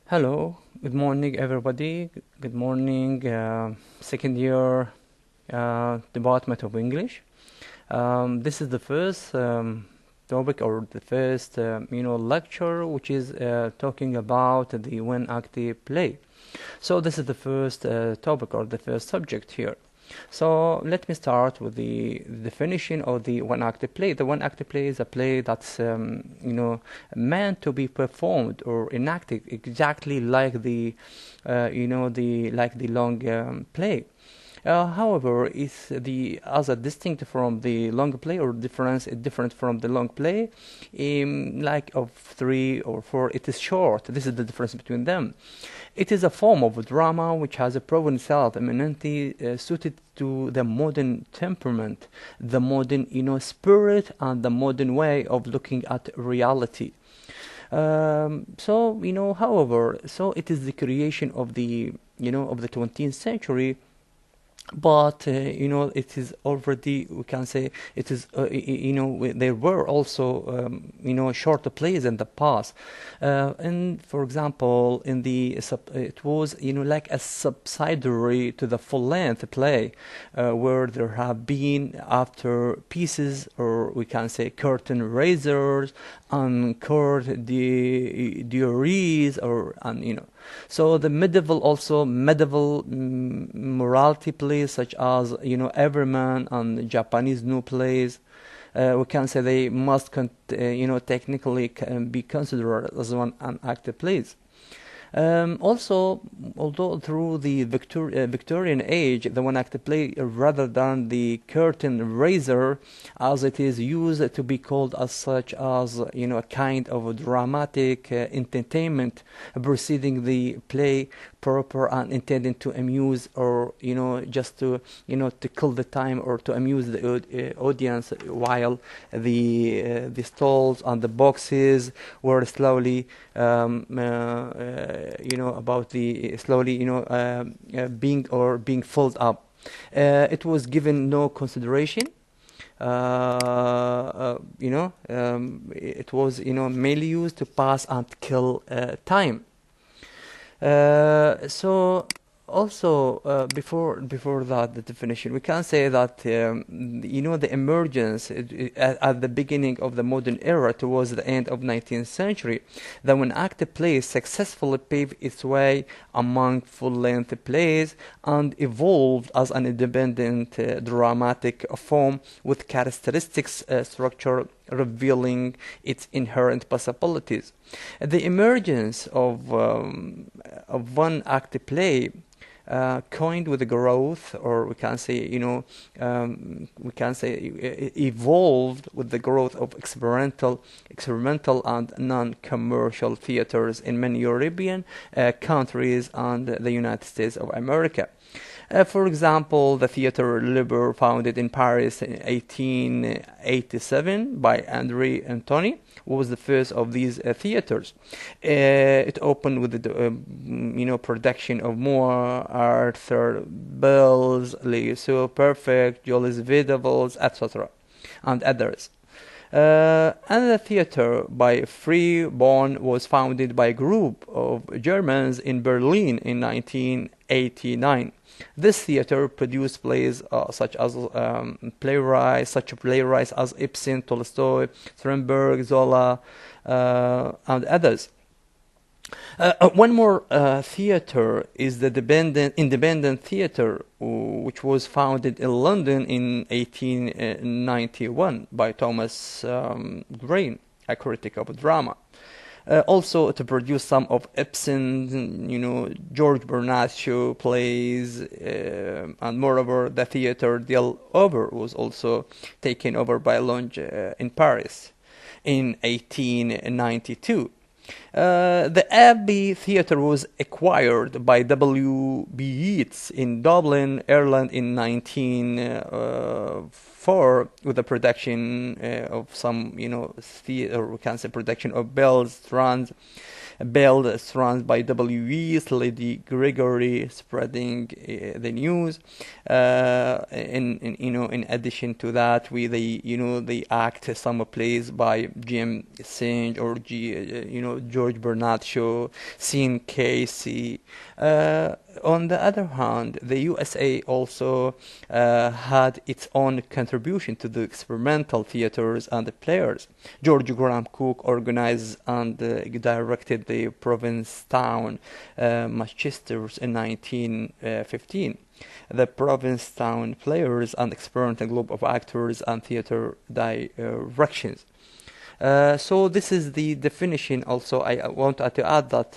Hello, good morning, everybody. Good morning, second year Department of English. This is the first topic or the first lecture which is talking about the one active play. So this is the first topic or the first subject here. So let me start with the definition of the one active play. The one active play is a play that's meant to be performed or enacted exactly like the long play. However, is the as a distinct from the long play or different from the long play, like of 3 or 4, it is short. This is the difference between them. It is a form of drama which has proven itself eminently suited to the modern temperament, the modern spirit, and the modern way of looking at reality. However, so it is the creation of the 20th century, but it is already, we can say, it is there were also shorter plays in the past, and for example in it was like a subsidiary to the full-length play, where there have been after pieces, or we can say curtain raisers and court duries, or so the medieval morality plays such as Everyman and Japanese new plays. We can say they must technically can be considered as one an active plays. Also, although through the Victorian age, the one-acted play, rather than the curtain raiser, as it is used to be called as such, as a kind of a dramatic entertainment preceding the play, proper and intended to amuse, or just to kill the time or to amuse the audience, while the stalls and the boxes were slowly about the slowly being filled up. It was given no consideration. It was mainly used to pass and kill time. So also, before that, the definition, we can say that the emergence at the beginning of the modern era towards the end of 19th century, that when active plays successfully paved its way among full-length plays and evolved as an independent dramatic form with characteristics structure revealing its inherent possibilities. The emergence of one active play coined with the growth, or we can say, evolved with the growth of experimental and non-commercial theaters in many European countries and the United States of America. For example, the Theatre Libre, founded in Paris in 1887 by André Antony, was the first of these theaters. It opened with the production of Moore, Arthur Bells, Les So Perfect, Jules Vidables, etc., and others. Another theater by Freeborn was founded by a group of Germans in Berlin in 1989. This theater produced plays such as playwrights as Ibsen, Tolstoy, Strindberg, Zola, and others. One more theater is the Independent Theatre, which was founded in London in 1891 by Thomas Green, a critic of drama. Also to produce some of Ibsen, George Bernard Shaw plays, and moreover, the Theatre del Over was also taken over by Longe in Paris in 1892. The Abbey Theatre was acquired by W.B. Yeats in Dublin, Ireland in 1904, with the production of some, theatre, we can say production of Bells, Strands, Bell runs by W.E. Lady Gregory spreading the news. In addition to that, they act some plays by Jim Singe or George Bernard Shaw, Sean Casey. On the other hand, the USA also had its own contribution to the experimental theaters and the players. George Graham Cook organized and directed the Provincetown Manchesters in 1915. The Provincetown Players and experimental group of actors and theater directions. So this is the definition. Also, I want to add that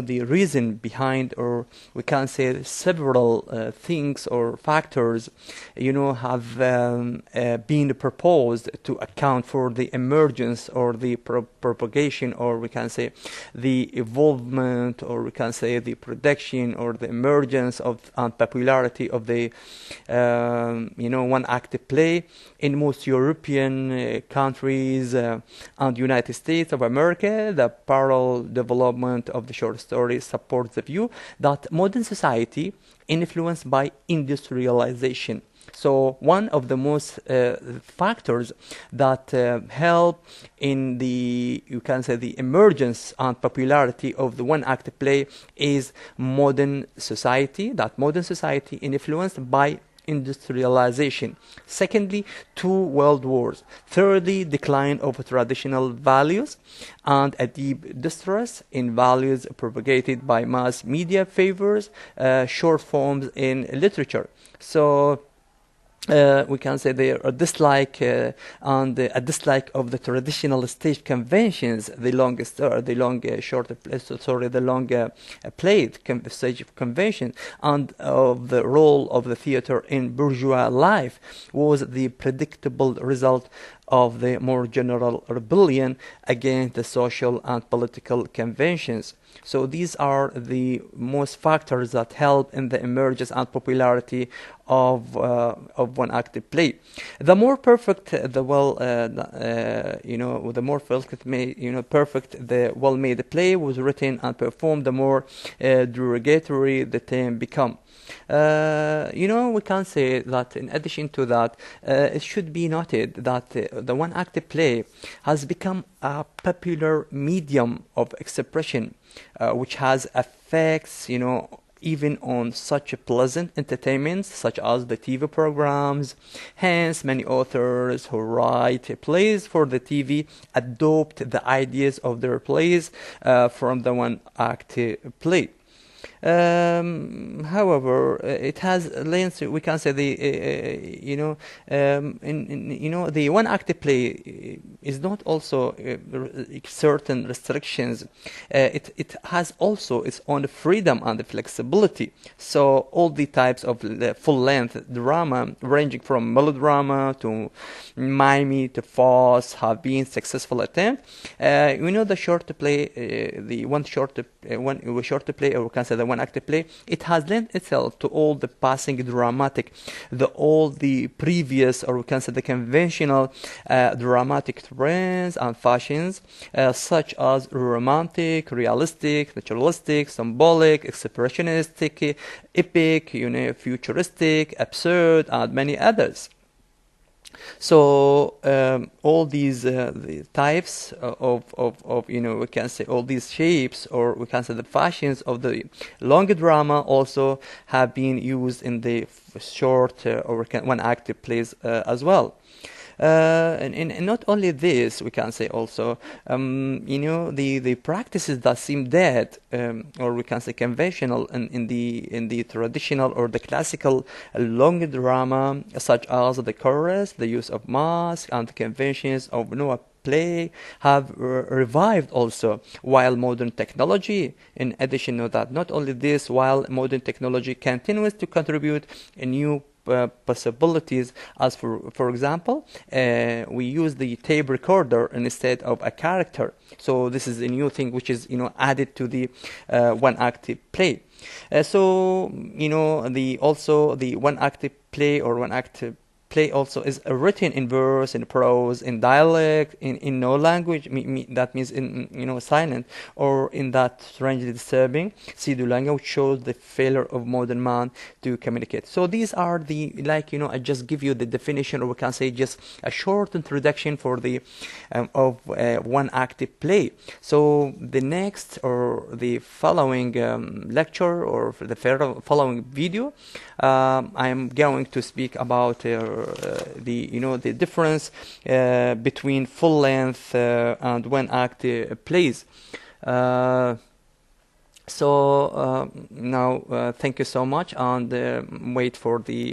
the reason behind, or we can say several things or factors, have been proposed to account for the emergence or the propagation, or we can say the evolvement, or we can say the production or the emergence of and popularity of the one-act play in most European countries and United States of America. The parallel development of the short story supports the view that modern society influenced by industrialization. So one of the most factors that help in the, you can say, the emergence and popularity of the one-act play is modern society. That modern society influenced by industrialization. Secondly, two world wars. Thirdly, decline of traditional values and a deep distrust in values propagated by mass media favors short forms in literature. So we can say there a dislike and a dislike of the traditional stage conventions, the long played stage convention, and of the role of the theater in bourgeois life was the predictable result of the more general rebellion against the social and political conventions. So these are the most factors that help in the emergence and popularity of one-act play. The more perfect, the well-made play was written and performed, the more derogatory the term become. We can say that in addition to that, it should be noted that the one-act play has become a popular medium of expression, which has effects, even on such pleasant entertainments such as the TV programs. Hence, many authors who write plays for the TV adopt the ideas of their plays from the one-act play. However, it has lens. We can say the one-act play is not also certain restrictions. It has also its own freedom and flexibility. So all the types of full-length drama, ranging from melodrama to mime to farce, have been successful attempts. The short play, one short play, or we can say the one-act play, it has lent itself to all the passing dramatic, all the previous, or we can say the conventional dramatic trends and fashions, such as romantic, realistic, naturalistic, symbolic, expressionistic, epic, futuristic, absurd, and many others. So all these the types of we can say all these shapes, or we can say the fashions of the long drama also have been used in the short or one-act plays as well. And not only this, we can say also, the practices that seem dead, or we can say conventional in the traditional or the classical long drama, such as the chorus, the use of masks, and the conventions of play have revived also, while modern technology, in addition to that, not only this, while modern technology continues to contribute a new possibilities, as for example, we use the tape recorder instead of a character. So this is a new thing which is added to the one-act play. The one-act play or one-act play also is written in verse, in prose, in dialect, in no language. That means in, silent, or in that strangely disturbing pseudo language, shows the failure of modern man to communicate. So these are the, like, I just give you the definition, or we can say just a short introduction for the of one active play. So the next, or the following lecture, or for the following video, I am going to speak about the difference between full length and one act plays. So now thank you so much, and wait for the